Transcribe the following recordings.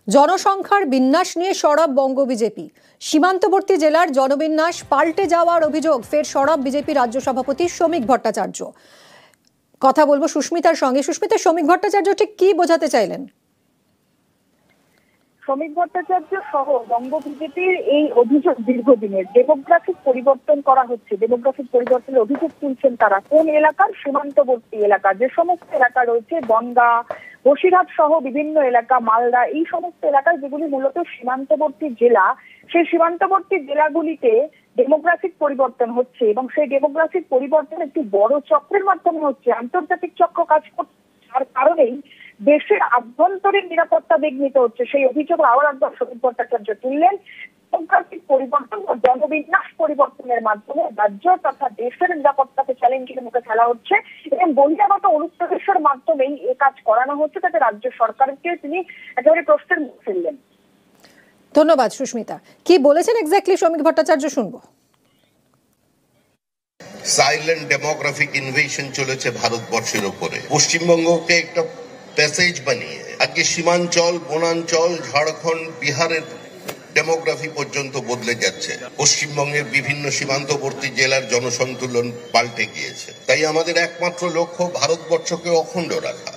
জনসংখ্যার বিন্যাস নিয়ে সরব বঙ্গ বিজেপি। সীমান্তবর্তী জেলার জনবিন্যাস পাল্টে যাওয়ার অভিযোগ ফের সরব বিজেপি রাজ্য সভাপতি শ্রমিক ভট্টাচার্য। কথা বলবো সুস্মিতার সঙ্গে। সুস্মিতা, শ্রমিক ভট্টাচার্য ঠিক কি বোঝাতে চাইলেন? শ্রমিক ভট্টাচার্য সহ বঙ্গ বিজেপির এই অভিযোগ দীর্ঘদিনের। ডেমোগ্রাফিক পরিবর্তন করা হচ্ছে, ডেমোগ্রাফিক পরিবর্তনের অভিযোগ তুলছেন তারা। কোন এলাকার? সীমান্তবর্তী এলাকা, যে সমস্ত এলাকা রয়েছে বনগাঁ, বসিরহাট সহ বিভিন্ন এলাকা, মালদা, এই সমস্ত এলাকায় যেগুলি মূলত সীমান্তবর্তী জেলা, সেই সীমান্তবর্তী জেলাগুলিতে ডেমোগ্রাফিক পরিবর্তন হচ্ছে এবং সেই ডেমোগ্রাফিক পরিবর্তন একটি বড় চক্রের মাধ্যমে হচ্ছে। আন্তর্জাতিক চক্র কাজ করছে, তার কারণেই দেশের আভ্যন্তরীণ নিরাপত্তা বিঘ্নিত হচ্ছে। সেই অভিযোগ আবার একবার শ্রমিক ভট্টাচার্য তুললেন। ডেমোগ্রাফিক পরিবর্তন ও জনবিন্যাস পরিবর্তনের মাধ্যমে রাজ্য তথা দেশের নিরাপত্তাকে চ্যালেঞ্জের মুখে ফেলা হচ্ছে এবং বহিরাগত অনুপ্রবেশের মাধ্যমেই এ কাজ করানো হচ্ছে, তাতে রাজ্য সরকারকে তিনি একেবারে প্রশ্নের মুখে ফেললেন। ধন্যবাদ সুস্মিতা। কি বলেছেন এক্স্যাক্টলি শ্রমিক ভট্টাচার্য শুনবো। সাইলেন্ট ডেমোগ্রাফিক ইনভেশন চলেছে ভারতবর্ষের উপরে। পশ্চিমবঙ্গকে একটা প্যাসেজ বানিয়ে আজকে সীমাঞ্চল, বনাঞ্চল, ঝাড়খণ্ড, বিহারের ডেমোগ্রাফি পর্যন্ত বদলে যাচ্ছে। পশ্চিমবঙ্গের বিভিন্ন সীমান্তবর্তী জেলার জনসন্তুলন পাল্টে গিয়েছে। তাই আমাদের একমাত্র লক্ষ্য ভারতবর্ষকে অখণ্ড রাখা।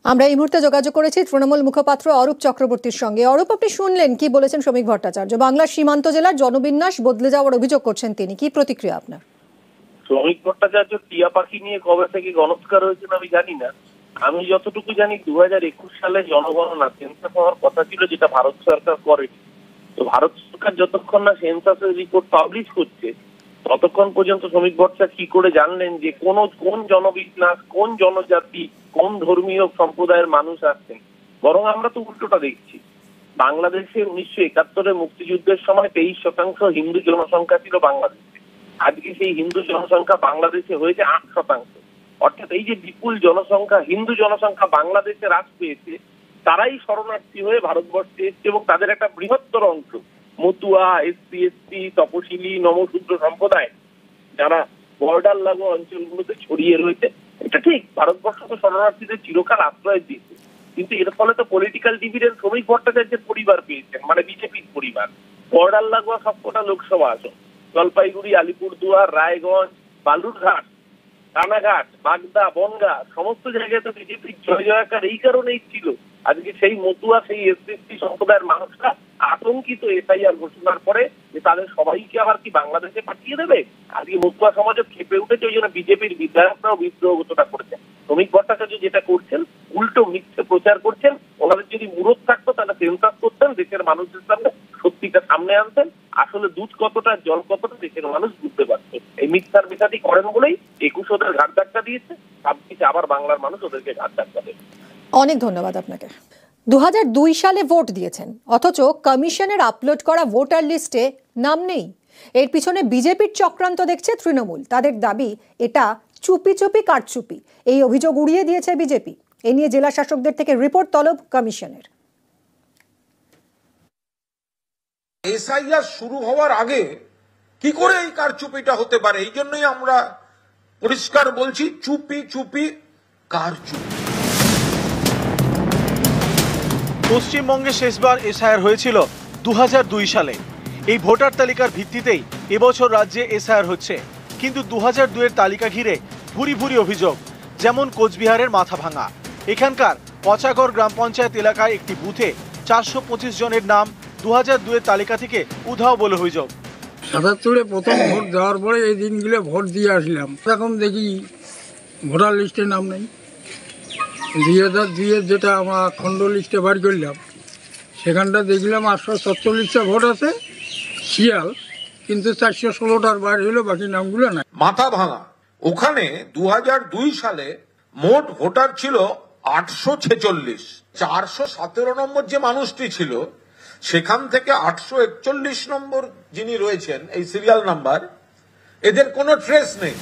আমরা এই মুহূর্তে যোগাযোগ করেছি তৃণমূল মুখপাত্র অরূপ চক্রবর্তীর সঙ্গে। অরূপ, আপনি শুনলেন কি বলেছেন শ্রমিক ভট্টাচার্য। বাংলার সীমান্ত জেলার জনবিন্যাস বদলে যাওয়ার অভিযোগ করছেন তিনি, কি প্রতিক্রিয়া আপনার? শ্রমিক ভট্টাচার্য টিয়া পাখি নিয়ে কবে থেকে গণৎকার হয়েছেন আমি জানি না। আমি যতটুকু জানি 2021 সালে জনগণনা সেন্সাস হওয়ার কথা ছিল, যেটা ভারত সরকার করেনি। তো ভারত সরকার যতক্ষণ না সেন্সাসের রিপোর্ট পাবলিশ করছে ততক্ষণ পর্যন্ত শ্রমিক ভট্টাচার্য কি করে জানলেন যে কোন জনবিন্যাস, কোন জনজাতি, কোন ধর্মীয় সম্প্রদায়ের মানুষ আসছেন? বরং আমরা তো উল্টোটা দেখছি। বাংলাদেশে 1971 মুক্তিযুদ্ধের সময় 23% হিন্দু জনসংখ্যা ছিল বাংলাদেশে। আজকে সেই হিন্দু জনসংখ্যা বাংলাদেশে হয়েছে 8%। অর্থাৎ এই যে বিপুল জনসংখ্যা, হিন্দু জনসংখ্যা বাংলাদেশে হ্রাস পেয়েছে, তারাই শরণার্থী হয়ে ভারতবর্ষে এসছে এবং তাদের একটা বৃহত্তর অংশ মতুয়া, এসসি, এসটি, তপশিলি, নমশূদ্র সম্প্রদায় যারা বর্ডার লাগোয়া অঞ্চলগুলোতে ছড়িয়ে রয়েছে। এটা ঠিক, ভারতবর্ষ তো শরণার্থীদের চিরকাল আশ্রয় দিয়েছে, কিন্তু এর ফলে তো পলিটিক্যাল ডিভিডেন্ড শ্রমিক ভট্টাচার্যের পরিবার পেয়েছেন, মানে বিজেপির পরিবার। বর্ডার লাগোয়া সবকটা লোকসভা আসন, জলপাইগুড়ি, আলিপুরদুয়ার, রায়গঞ্জ, বালুরঘাট, রানাঘাট, বাগদা, বনগাঁ, সমস্ত জায়গায় তো বিজেপির জয় জয়কার এই কারণেই ছিল। আজকে সেই মতুয়া, সেই এসসি সম্প্রদায়ের মানুষরা আতঙ্কিত এসআইআর ঘোষণার পরে যে তাদের সবাইকে আবার কি বাংলাদেশে পাঠিয়ে দেবে। আজকে মতুয়া সমাজে খেপে উঠেছে, ওই জন্য বিজেপির বিধায়করাও বিদ্রোহ ঘোষণা করেছেন। শ্রমিক ভট্টাচার্য যেটা করছেন, উল্টো মিথ্যে প্রচার করছেন। ওনাদের যদি মুরত থাকতো তাহলে সেন্সাস করতেন, দেশের মানুষের সামনে সত্যিটা সামনে আনতেন। আসলে দুধ কতটা, জল কতটা দেশের মানুষ বুঝতে পারছে। এই মিথ্যার বিষাদি করেন বলেই 21 ওদের ঘাট ধাক্কা দিয়েছে, 26 আবার বাংলার মানুষ ওদেরকে ঘাট ধাক্কা দেবে। অনেক ধন্যবাদ আপনাকে। 2002 সালে ভোট দিয়েছেন, অথচ কমিশনের আপলোড করা ভোটার লিস্টে নাম নেই। এর পিছনে বিজেপির চক্রান্ত দেখছে তৃণমূল। তাদের দাবি এটা চুপি চুপি কারচুপি। এই অভিযোগ উড়িয়ে দিয়েছে বিজেপি। এ নিয়ে জেলা শাসকদের থেকে রিপোর্ট তলব কমিশনের। এসআইআর শুরু হওয়ার আগে কি করে এই কারচুপিটা হতে পারে? এই জন্যই আমরা পরিষ্কার বলছি, চুপি চুপি কারচুপি। পশ্চিমবঙ্গে শেষবার এসআইআর হয়েছিল 2002 সালে। এই ভোটার তালিকার ভিত্তিতেই এবছর রাজ্যে এসআইআর হচ্ছে। কিন্তু 2002 এর তালিকা ঘিরে ভুরি ভুরি অভিযোগ, যেমন কোচবিহারের মাথাভাঙা। এখানকার পচাগড় গ্রাম পঞ্চায়েত এলাকায় একটি বুথে 425 জনের নাম 2002 এর তালিকা থেকে উধাও বলে অভিযোগ। 77-এ প্রথম ভোট দেওয়ার পরে এই দিনগুলো ভোট দিয়ে আসলাম, এখন দেখি ভোটার লিস্টে নাম নেই। 2002-এর যেটা আমার খণ্ড লিস্টে বার করলাম, সেখানটা দেখলাম 847টা ভোট আছে, শিয়াল, কিন্তু 416টার বার হলো, বাকি নামগুলো নাই। মাথা ভাঙা, ওখানে 2002 সালে মোট ভোটার ছিল 846। 417 নম্বর যে মানুষটি ছিল, সেখান থেকে 841 নম্বর যিনি রয়েছেন এই সিরিয়াল নাম্বার, এদের কোনো ট্রেস নেই।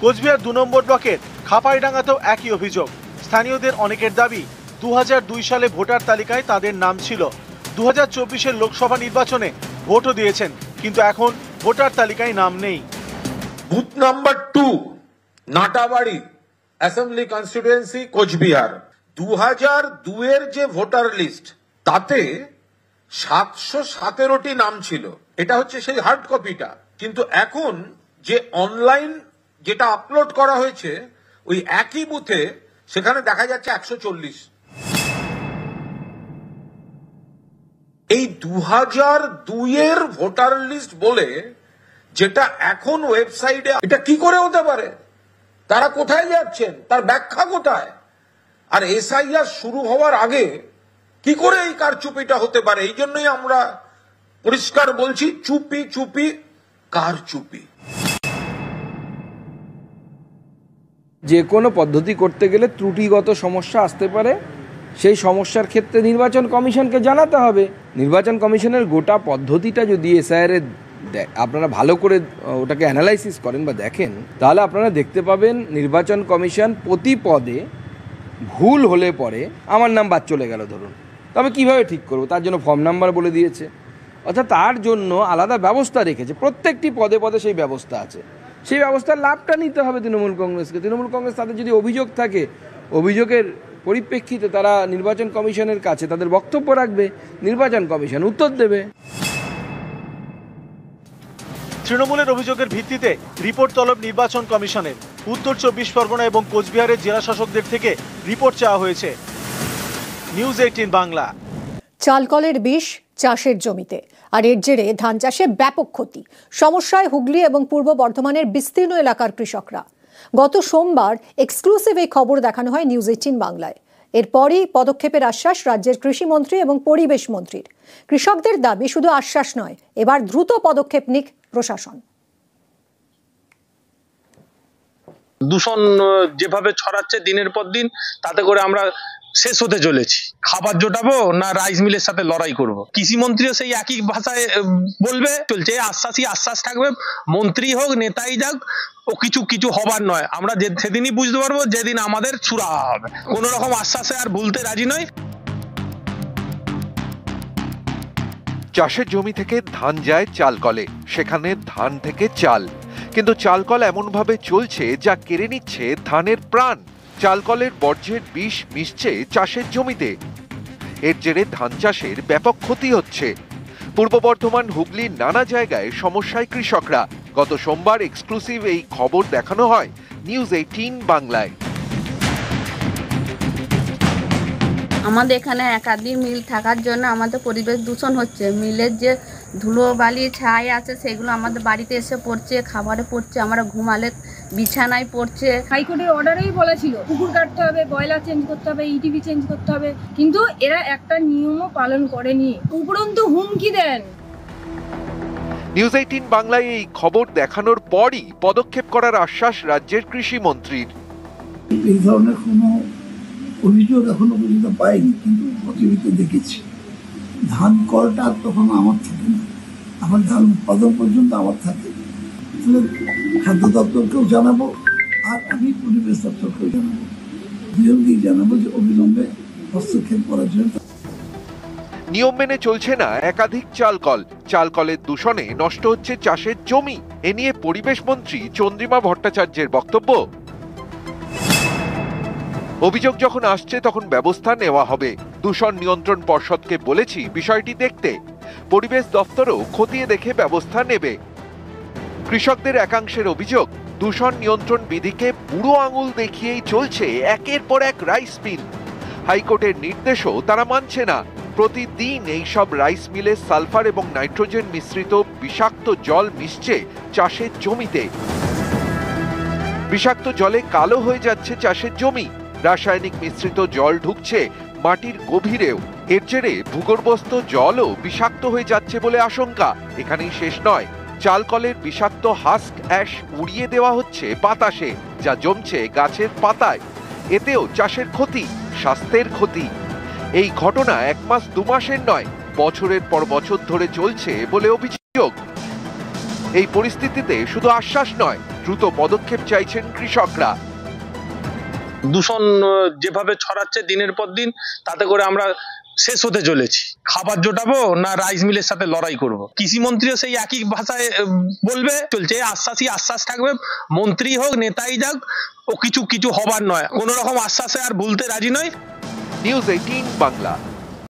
কোচবিহার 2 নম্বর ব্লকের খাপাইডাঙ্গাতেও একই অভিযোগ। স্থানীয়দের অনেকের দাবি 2002 সালে ভোটার তালিকায় তাদের নাম ছিল। 2024-এর লোকসভা নির্বাচনে ভোটও দিয়েছেন, কিন্তু এখন ভোটার তালিকায় নাম নেই। Booth number 2, Natabari assembly constituency, Coochbehar, 2002-এর যে ভোটার লিস্ট তাতে 717টি নাম ছিল, এটা হচ্ছে সেই হার্ড কপিটা। কিন্তু এখন যে অনলাইন যেটা আপলোড করা হয়েছে ওই একই বুথে সেখানে দেখা যাচ্ছে 140। এই 2002-এর ভোটার লিস্ট বলে যেটা এখন ওয়েবসাইটে, এটা কি করে হতে পারে? তারা কোথায় যাচ্ছেন, তার ব্যাখ্যা কোথায়? আর এসআইআর শুরু হওয়ার আগে কি করে এই কারচুপিটা হতে পারে? এই জন্যই আমরা পরিষ্কার বলছি, চুপি চুপি কারচুপি। যে কোনো পদ্ধতি করতে গেলে ত্রুটিগত সমস্যা আসতে পারে, সেই সমস্যার ক্ষেত্রে নির্বাচন কমিশনকে জানাতে হবে। নির্বাচন কমিশনের গোটা পদ্ধতিটা যদি এসআইআর আপনারা ভালো করে ওটাকে অ্যানালাইসিস করেন বা দেখেন, তাহলে আপনারা দেখতে পাবেন নির্বাচন কমিশন প্রতি পদে ভুল হলে পরে আমার নাম বাদ চলে গেল ধরুন, তবে কিভাবে ঠিক করব তার জন্য ফর্ম নাম্বার বলে দিয়েছে, অর্থাৎ তার জন্য আলাদা ব্যবস্থা রেখেছে। প্রত্যেকটি পদে পদে সেই ব্যবস্থা আছে, সেই ব্যবস্থার লাভটা নিতে হবে তৃণমূল কংগ্রেসকে। তৃণমূল কংগ্রেস তাদের যদি অভিযোগ থাকে, অভিযোগের পরিপ্রেক্ষিতে তারা নির্বাচন কমিশনের কাছে তাদের বক্তব্য রাখবে, নির্বাচন কমিশন উত্তর দেবে। তৃণমূলের অভিযোগের ভিত্তিতে রিপোর্ট তলব নির্বাচন কমিশনের। উত্তর 24 পরগনা এবং কোচবিহারের জেলা শাসকদের থেকে রিপোর্ট চাওয়া হয়েছে। নিউজ 18 বাংলা। চালকলের বিষ চাষের জমিতে, আর এর জেরে ধান চাষে ব্যাপক ক্ষতি। সমস্যায় হুগলি এবং পূর্ব বর্ধমানের বিস্তীর্ণ এলাকার কৃষকরা। গত সোমবার এক্সক্লুসিভ এই খবর দেখানো হয় নিউজ 18 বাংলায়। এরপরই পদক্ষেপের আশ্বাস রাজ্যের কৃষিমন্ত্রী এবং পরিবেশ মন্ত্রীর। কৃষকদের দাবি শুধু আশ্বাস নয়, এবার দ্রুত পদক্ষেপ নিক প্রশাসন। দূষণ যেভাবে ছড়াচ্ছে দিনের পর দিন, তাতে করে আমরা শেষ হতে চলেছি। খাবার জোটাবো না রাইস মিলের সাথে লড়াই করব? কৃষিমন্ত্রীও সেই একই ভাষায় বলবে, চলছে আশ্বাস থাকবে, মন্ত্রী হোক নেতাই যাক, ও কিছু হবার নয়। আমরা সেদিনই বুঝতে পারবো যেদিন আমাদের সুরাহা হবে। কোন রকম আশ্বাসে আর ভুলতে রাজি নয়। চাষের জমি থেকে ধান যায় চাল কলে, সেখানে ধান থেকে চাল, কিন্তু চালকল এমনভাবে চলছে যা কেড়ে নিচ্ছে ধানের প্রাণ। চালকলের বর্জ্যের বিষ মিশছে চাষের জমিতে, এর জেরে ধান চাষের ব্যাপক ক্ষতি হচ্ছে। পূর্ব বর্ধমান, হুগলির নানা জায়গায় সমস্যায় কৃষকরা। গত সোমবার এক্সক্লুসিভ এই খবর দেখানো হয় নিউজ 18 বাংলায়। আমাদের এখানে একাধিক মিল থাকার জন্য আমাদের পরিবেশ দূষণ হচ্ছে। মিলের যে ধুলো বালি ছাই আছে সেগুলো আমাদের বাড়িতে এসে পড়ছে, খাবারে পড়ছে, আমরা ঘুমালে বিছানায় পড়ছে। হাইকোর্টের অর্ডারেই বলেছিল পুকুর কাটতে হবে, বয়লার চেঞ্জ করতে হবে, ইটিভি চেঞ্জ করতে হবে, কিন্তু এরা একটা নিয়মও পালন করেনি, উপরন্তু হুমকি দেন। নিউজ 18 বাংলায় এই খবর দেখানোর পরই পদক্ষেপ করার আশ্বাস রাজ্যের কৃষিমন্ত্রীর। এই ধরনের কোনো অভিযোগ এখনো পর্যন্ত পাইনি, কিন্তু প্রতিনিধিত্ব দেখেছি। ধান কলটা তখন আমার থাকে না, আমার ধান উৎপাদন পর্যন্ত আমার থাকে। খাদ্য দপ্তরকেও জানাবো, আর আমি পরিবেশ দপ্তরকেও জানাবো, দুজনকেই জানাবো যে অবিলম্বে হস্তক্ষেপ করার জন্য। নিয়ম মেনে চলছে না একাধিক চালকল, চালকলের দূষণে নষ্ট হচ্ছে চাষের জমি। এ নিয়ে পরিবেশ মন্ত্রী চন্দ্রিমা ভট্টাচার্যের বক্তব্য, অভিযোগ যখন আসছে তখন ব্যবস্থা নেওয়া হবে। দূষণ নিয়ন্ত্রণ পর্ষদকে বলেছি বিষয়টি দেখতে, পরিবেশ দপ্তরও খতিয়ে দেখে ব্যবস্থা নেবে। কৃষকদের একাংশের অভিযোগ, দূষণ নিয়ন্ত্রণ বিধিকে বুড়ো আঙুল দেখিয়েই চলছে একের পর এক রাইস মিল। হাইকোর্টের নির্দেশও তারা মানছে না। প্রতিদিন এইসব রাইস মিলে সালফার এবং নাইট্রোজেন মিশ্রিত বিষাক্ত জল মিশছে চাষের জমিতে। বিষাক্ত জলে কালো হয়ে যাচ্ছে চাষের জমি, রাসায়নিক মিশ্রিত জল ঢুকছে মাটির গভীরেও। এর জেরে ভূগর্ভস্থ জলও বিষাক্ত হয়ে যাচ্ছে বলে আশঙ্কা। এখানেই শেষ নয়, চালকলের বিষাক্ত হাস্ক অ্যাশ উড়িয়ে দেওয়া হচ্ছে বাতাসে, যা জমছে গাছের পাতায়। এতেও চাষের ক্ষতি, স্বাস্থ্যের ক্ষতি। এই ঘটনা 1 মাস 2 মাসের নয়, বছরের পর বছর ধরে চলছে বলে অভিযোগ। এই পরিস্থিতিতে শুধু আশ্বাস নয়, দ্রুত পদক্ষেপ চাইছেন কৃষকরা। দূষণ যেভাবে ছড়াচ্ছে দিনের পর দিন, তাতে করে আমরা শেষ হতে চলেছি। খাবার জোটাবো না রাইস মিলের সাথে লড়াই করব। কৃষি মন্ত্রীও সেই একই ভাষায় বলবে, চলছে আশ্বাসই আশ্বাস থাকবে, মন্ত্রী হোক নেতাই যাক, ও কিছু হবার নয়, কোন রকম আশ্বাসে আর ভুলতে রাজি নয়। নিউজ 18 বাংলা।